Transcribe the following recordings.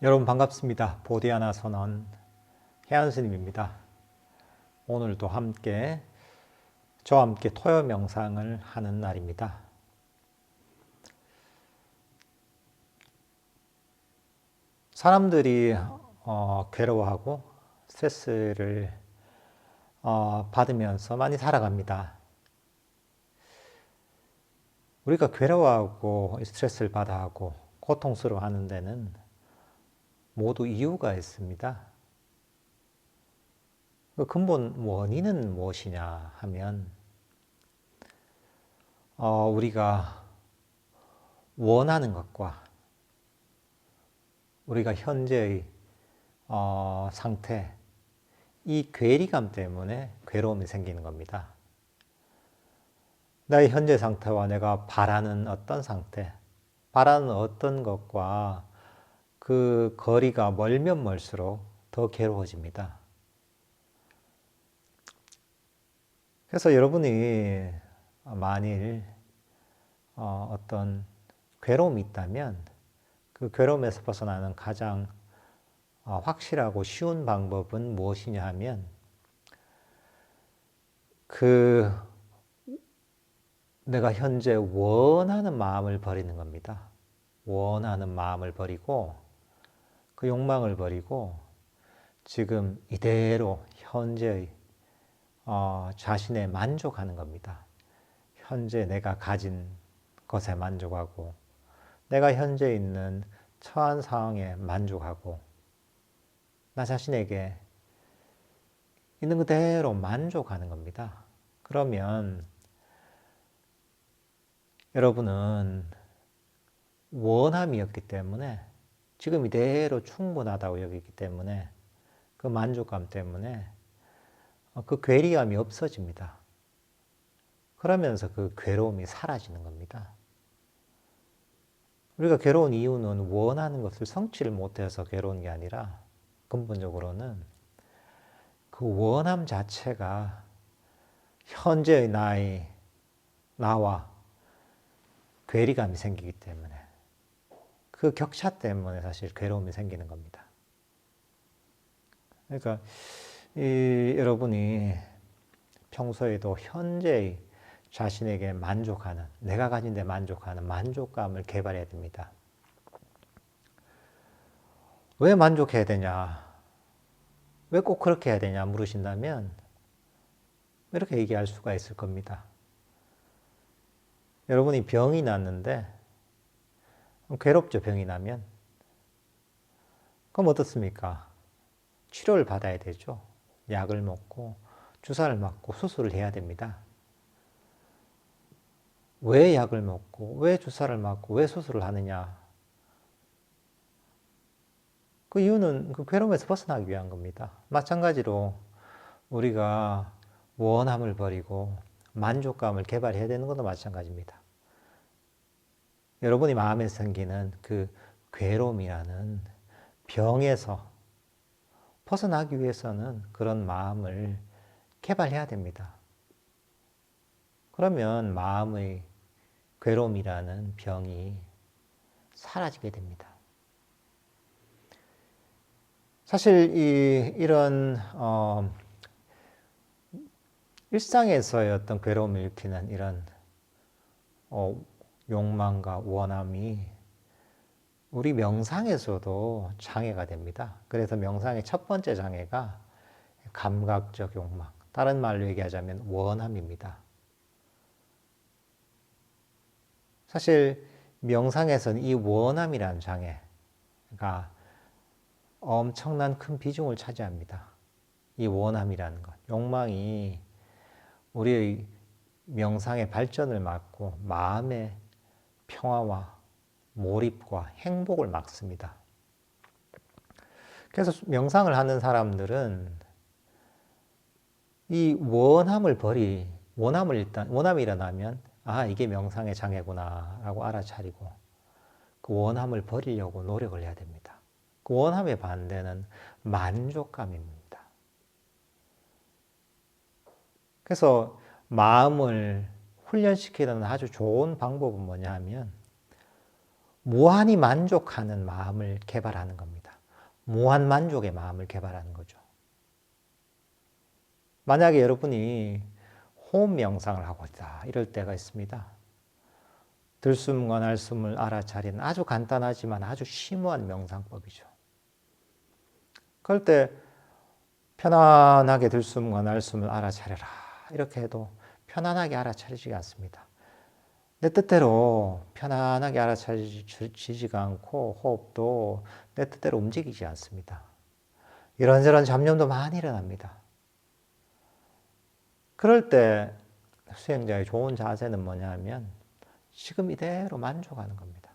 여러분 반갑습니다. 보디아나 선언 혜안 스님입니다. 오늘도 저와 함께 토요 명상을 하는 날입니다. 사람들이 괴로워하고 스트레스를 받으면서 많이 살아갑니다. 우리가 괴로워하고 스트레스를 받아하고 고통스러워하는 데는 모두 이유가 있습니다. 그 근본 원인은 무엇이냐 하면 우리가 원하는 것과 우리가 현재의 상태, 이 괴리감 때문에 괴로움이 생기는 겁니다. 나의 현재 상태와 내가 바라는 어떤 상태, 바라는 어떤 것과 그 거리가 멀면 멀수록 더 괴로워집니다. 그래서 여러분이 만일 어떤 괴로움이 있다면 그 괴로움에서 벗어나는 가장 확실하고 쉬운 방법은 무엇이냐 하면 내가 현재 원하는 마음을 버리는 겁니다. 원하는 마음을 버리고 그 욕망을 버리고 지금 이대로 현재의 자신에 만족하는 겁니다. 현재 내가 가진 것에 만족하고 내가 현재 있는 처한 상황에 만족하고 나 자신에게 있는 그대로 만족하는 겁니다. 그러면 여러분은 원함이었기 때문에 지금 이대로 충분하다고 여기기 때문에 그 만족감 때문에 그 괴리감이 없어집니다. 그러면서 그 괴로움이 사라지는 겁니다. 우리가 괴로운 이유는 원하는 것을 성취를 못해서 괴로운 게 아니라 근본적으로는 그 원함 자체가 현재의 나와 괴리감이 생기기 때문에 그 격차 때문에 사실 괴로움이 생기는 겁니다. 그러니까 여러분이 평소에도 현재의 자신에게 만족하는, 내가 가진 데 만족하는 만족감을 개발해야 됩니다. 왜 만족해야 되냐? 왜 꼭 그렇게 해야 되냐 물으신다면 이렇게 얘기할 수가 있을 겁니다. 여러분이 병이 났는데 괴롭죠, 병이 나면. 그럼 어떻습니까? 치료를 받아야 되죠. 약을 먹고 주사를 맞고 수술을 해야 됩니다. 왜 약을 먹고 왜 주사를 맞고 왜 수술을 하느냐? 그 이유는 그 괴로움에서 벗어나기 위한 겁니다. 마찬가지로 우리가 원함을 버리고 만족감을 개발해야 되는 것도 마찬가지입니다. 여러분이 마음에 생기는 그 괴로움이라는 병에서 벗어나기 위해서는 그런 마음을 개발해야 됩니다. 그러면 마음의 괴로움이라는 병이 사라지게 됩니다. 사실 이런 일상에서의 어떤 괴로움을 일으키는 이런 욕망과 원함이 우리 명상에서도 장애가 됩니다. 그래서 명상의 첫 번째 장애가 감각적 욕망, 다른 말로 얘기하자면 원함입니다. 사실 명상에서는 이 원함이라는 장애가 엄청난 큰 비중을 차지합니다. 이 원함이라는 것, 욕망이 우리의 명상의 발전을 막고 마음의 평화와 몰입과 행복을 막습니다. 그래서 명상을 하는 사람들은 이 원함이 일어나면 이게 명상의 장애구나 라고 알아차리고 그 원함을 버리려고 노력을 해야 됩니다. 그 원함의 반대는 만족감입니다. 그래서 마음을 훈련시키는 아주 좋은 방법은 뭐냐 하면 무한히 만족하는 마음을 개발하는 겁니다. 무한 만족의 마음을 개발하는 거죠. 만약에 여러분이 호흡 명상을 하고 있다 이럴 때가 있습니다. 들숨과 날숨을 알아차리는 아주 간단하지만 아주 심오한 명상법이죠. 그럴 때 편안하게 들숨과 날숨을 알아차려라 이렇게 해도 편안하게 알아차리지 않습니다. 내 뜻대로 편안하게 알아차리지가 않고 호흡도 내 뜻대로 움직이지 않습니다. 이런저런 잡념도 많이 일어납니다. 그럴 때 수행자의 좋은 자세는 뭐냐면 지금 이대로 만족하는 겁니다.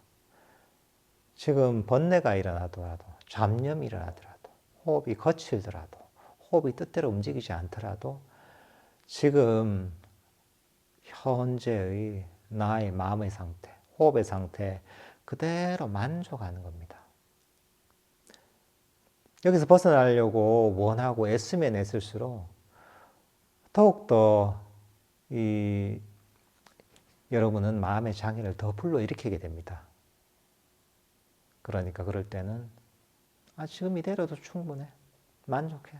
지금 번뇌가 일어나더라도 잡념이 일어나더라도 호흡이 거칠더라도 호흡이 뜻대로 움직이지 않더라도 지금 현재의 나의 마음의 상태, 호흡의 상태 그대로 만족하는 겁니다. 여기서 벗어나려고 원하고 애쓰면 애쓸수록 더욱더 여러분은 마음의 장애를 더 불러일으키게 됩니다. 그러니까 그럴 때는 지금 이대로도 충분해. 만족해.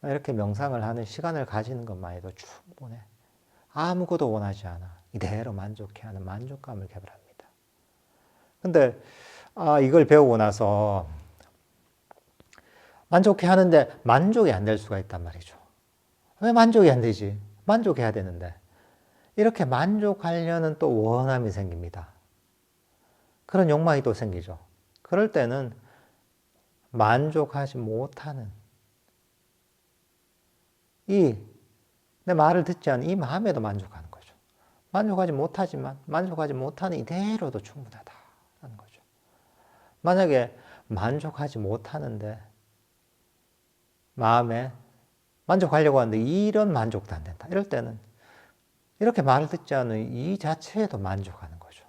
이렇게 명상을 하는 시간을 가지는 것만 해도 충분해. 아무것도 원하지 않아. 이대로 만족해 하는 만족감을 개발합니다. 근데 이걸 배우고 나서 만족해 하는데 만족이 안 될 수가 있단 말이죠. 왜 만족이 안 되지? 만족해야 되는데. 이렇게 만족하려는 또 원함이 생깁니다. 그런 욕망이 또 생기죠. 그럴 때는 만족하지 못하는 내 말을 듣지 않은 이 마음에도 만족하는 거죠. 만족하지 못하지만 만족하지 못하는 이대로도 충분하다는 거죠. 만약에 만족하지 못하는데 마음에 만족하려고 하는데 이런 만족도 안 된다. 이럴 때는 이렇게 말을 듣지 않은 이 자체에도 만족하는 거죠.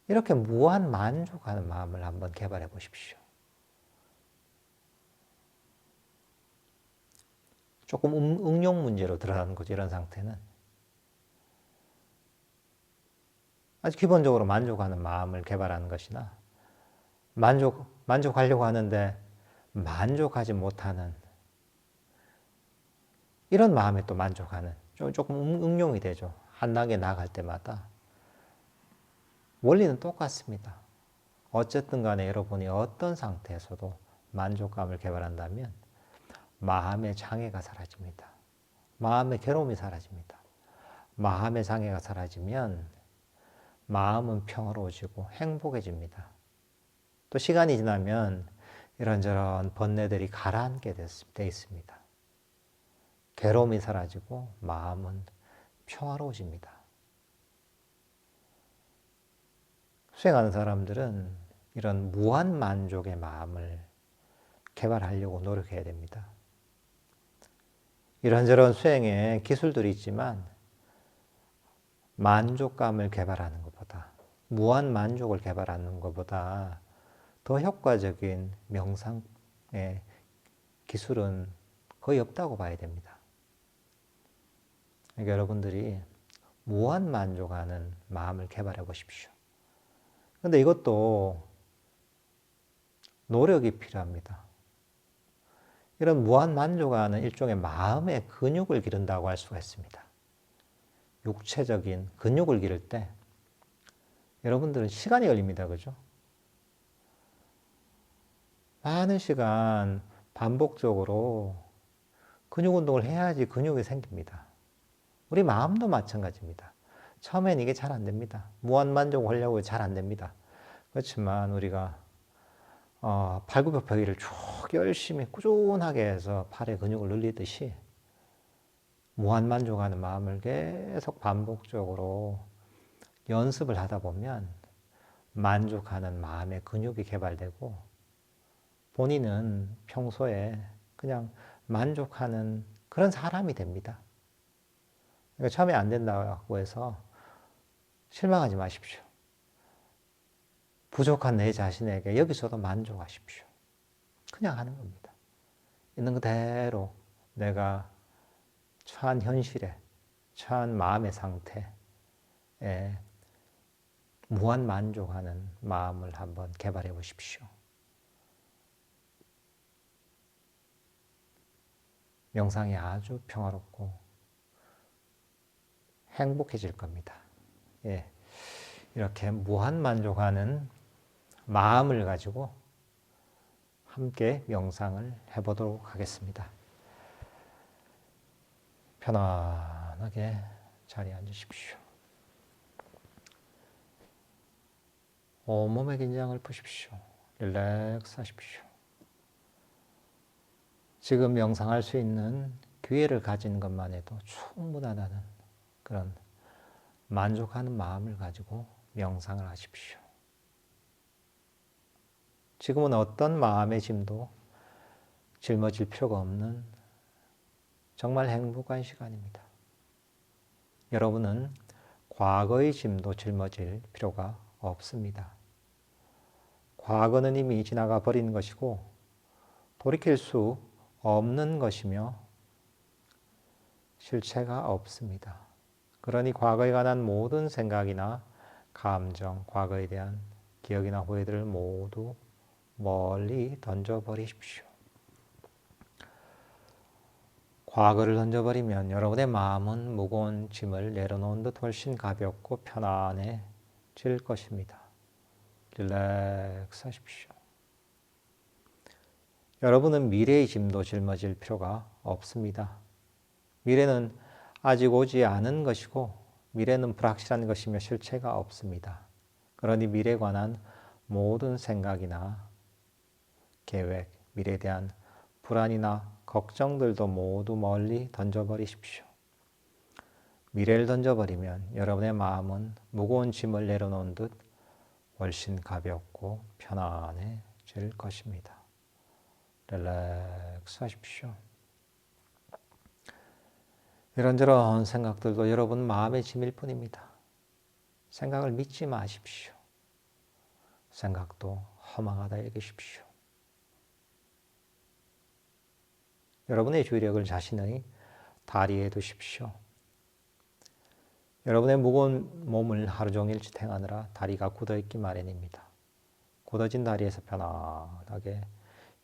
이렇게 무한 만족하는 마음을 한번 개발해 보십시오. 조금 응용 문제로 들어가는 거죠. 이런 상태는. 아주 기본적으로 만족하는 마음을 개발하는 것이나 만족하려고 하는데 만족하지 못하는 이런 마음에 또 만족하는 조금 응용이 되죠. 한 단계 나아갈 때마다. 원리는 똑같습니다. 어쨌든 간에 여러분이 어떤 상태에서도 만족감을 개발한다면 마음의 장애가 사라집니다. 마음의 괴로움이 사라집니다. 마음의 장애가 사라지면 마음은 평화로워지고 행복해집니다. 또 시간이 지나면 이런저런 번뇌들이 가라앉게 돼 있습니다. 괴로움이 사라지고 마음은 평화로워집니다. 수행하는 사람들은 이런 무한 만족의 마음을 개발하려고 노력해야 됩니다. 이런저런 수행에 기술들이 있지만 만족감을 개발하는 것보다 무한 만족을 개발하는 것보다 더 효과적인 명상의 기술은 거의 없다고 봐야 됩니다. 그러니까 여러분들이 무한 만족하는 마음을 개발해 보십시오. 그런데 이것도 노력이 필요합니다. 이런 무한 만족하는 일종의 마음의 근육을 기른다고 할 수가 있습니다. 육체적인 근육을 기를 때 여러분들은 시간이 걸립니다. 그죠? 많은 시간 반복적으로 근육 운동을 해야지 근육이 생깁니다. 우리 마음도 마찬가지입니다. 처음엔 이게 잘 안 됩니다. 무한 만족을 하려고 잘 안 됩니다. 그렇지만 우리가 발굽혀펴기를 쭉 열심히 꾸준하게 해서 팔의 근육을 늘리듯이 무한 만족하는 마음을 계속 반복적으로 연습을 하다 보면 만족하는 마음의 근육이 개발되고 본인은 평소에 그냥 만족하는 그런 사람이 됩니다. 그러니까 처음에 안 된다고 해서 실망하지 마십시오. 부족한 내 자신에게 여기서도 만족하십시오. 그냥 하는 겁니다. 있는 그대로 내가 처한 현실에, 처한 마음의 상태에 무한 만족하는 마음을 한번 개발해 보십시오. 명상이 아주 평화롭고 행복해질 겁니다. 예, 이렇게 무한 만족하는 마음을 가지고 함께 명상을 해보도록 하겠습니다. 편안하게 자리에 앉으십시오. 온몸의 긴장을 푸십시오. 릴렉스 하십시오. 지금 명상할 수 있는 기회를 가진 것만 해도 충분하다는 그런 만족하는 마음을 가지고 명상을 하십시오. 지금은 어떤 마음의 짐도 짊어질 필요가 없는 정말 행복한 시간입니다. 여러분은 과거의 짐도 짊어질 필요가 없습니다. 과거는 이미 지나가 버린 것이고 돌이킬 수 없는 것이며 실체가 없습니다. 그러니 과거에 관한 모든 생각이나 감정, 과거에 대한 기억이나 후회들을 모두 멀리 던져버리십시오. 과거를 던져버리면 여러분의 마음은 무거운 짐을 내려놓은 듯 훨씬 가볍고 편안해질 것입니다. 릴렉스 하십시오. 여러분은 미래의 짐도 짊어질 필요가 없습니다. 미래는 아직 오지 않은 것이고 미래는 불확실한 것이며 실체가 없습니다. 그러니 미래에 관한 모든 생각이나 계획, 미래에 대한 불안이나 걱정들도 모두 멀리 던져버리십시오. 미래를 던져버리면 여러분의 마음은 무거운 짐을 내려놓은 듯 훨씬 가볍고 편안해질 것입니다. 릴렉스 하십시오. 이런저런 생각들도 여러분 마음의 짐일 뿐입니다. 생각을 믿지 마십시오. 생각도 허망하다 여기십시오. 여러분의 주의력을 자신의 다리에 두십시오. 여러분의 무거운 몸을 하루 종일 지탱하느라 다리가 굳어있기 마련입니다. 굳어진 다리에서 편안하게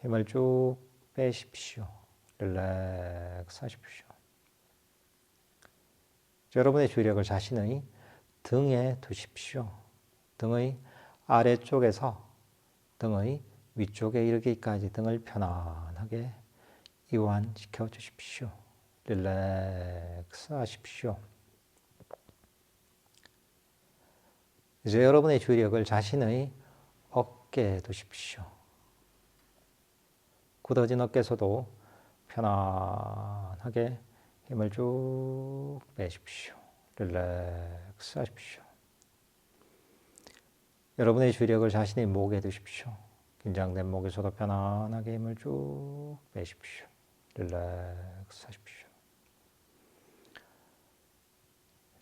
힘을 쭉 빼십시오. 릴렉스 하십시오. 여러분의 주의력을 자신의 등에 두십시오. 등의 아래쪽에서 등의 위쪽에 이르기까지 등을 편안하게 이완시켜 주십시오. 릴렉스 하십시오. 이제 여러분의 주의력을 자신의 어깨에 두십시오. 굳어진 어깨에서도 편안하게 힘을 쭉 빼십시오. 릴렉스 하십시오. 여러분의 주의력을 자신의 목에 두십시오. 긴장된 목에서도 편안하게 힘을 쭉 빼십시오. 릴렉스 하십시오.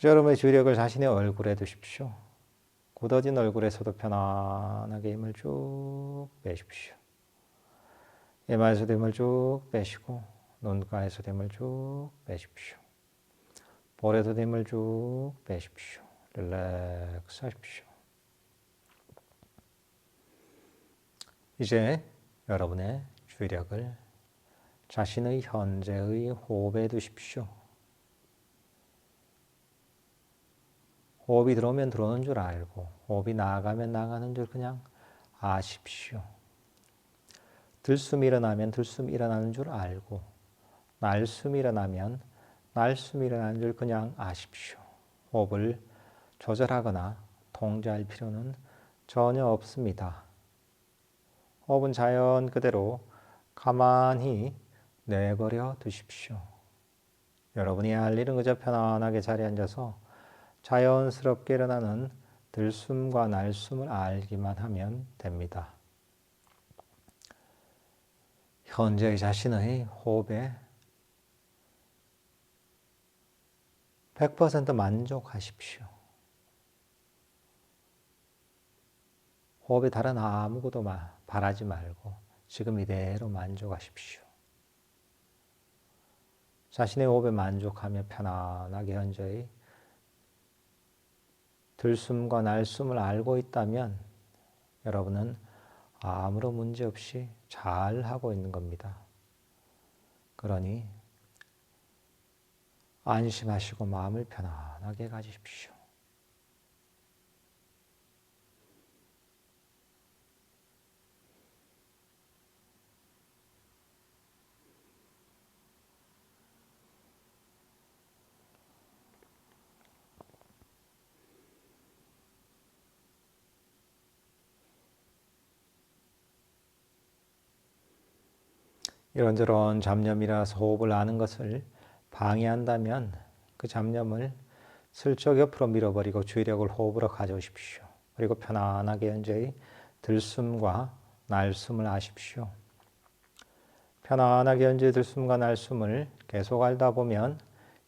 여러분의 주의력을 자신의 얼굴에 두십시오. 굳어진 얼굴에서도 편안하게 힘을 쭉 빼십시오. 이마에서도 힘을 쭉 빼시고 눈가에서도 힘을 쭉 빼십시오. 볼에서도 힘을 쭉 빼십시오. 릴렉스 하십시오. 이제 여러분의 주의력을 자신의 현재의 호흡에 두십시오. 호흡이 들어오면 들어오는 줄 알고 호흡이 나가면 나가는 줄 그냥 아십시오. 들숨이 일어나면 들숨이 일어나는 줄 알고 날숨이 일어나면 날숨이 일어나는 줄 그냥 아십시오. 호흡을 조절하거나 통제할 필요는 전혀 없습니다. 호흡은 자연 그대로 가만히 내버려 두십시오. 여러분이 할 일은 그저 편안하게 자리에 앉아서 자연스럽게 일어나는 들숨과 날숨을 알기만 하면 됩니다. 현재의 자신의 호흡에 100% 만족하십시오. 호흡에 다른 아무것도 바라지 말고 지금 이대로 만족하십시오. 자신의 호흡에 만족하며 편안하게 현재의 들숨과 날숨을 알고 있다면 여러분은 아무런 문제 없이 잘 하고 있는 겁니다. 그러니 안심하시고 마음을 편안하게 가지십시오. 이런저런 잡념이라서 호흡을 하는 것을 방해한다면 그 잡념을 슬쩍 옆으로 밀어버리고 주의력을 호흡으로 가져오십시오. 그리고 편안하게 현재의 들숨과 날숨을 하십시오. 편안하게 현재의 들숨과 날숨을 계속 알다 보면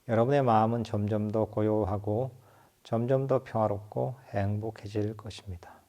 여러분의 마음은 점점 더 고요하고 점점 더 평화롭고 행복해질 것입니다.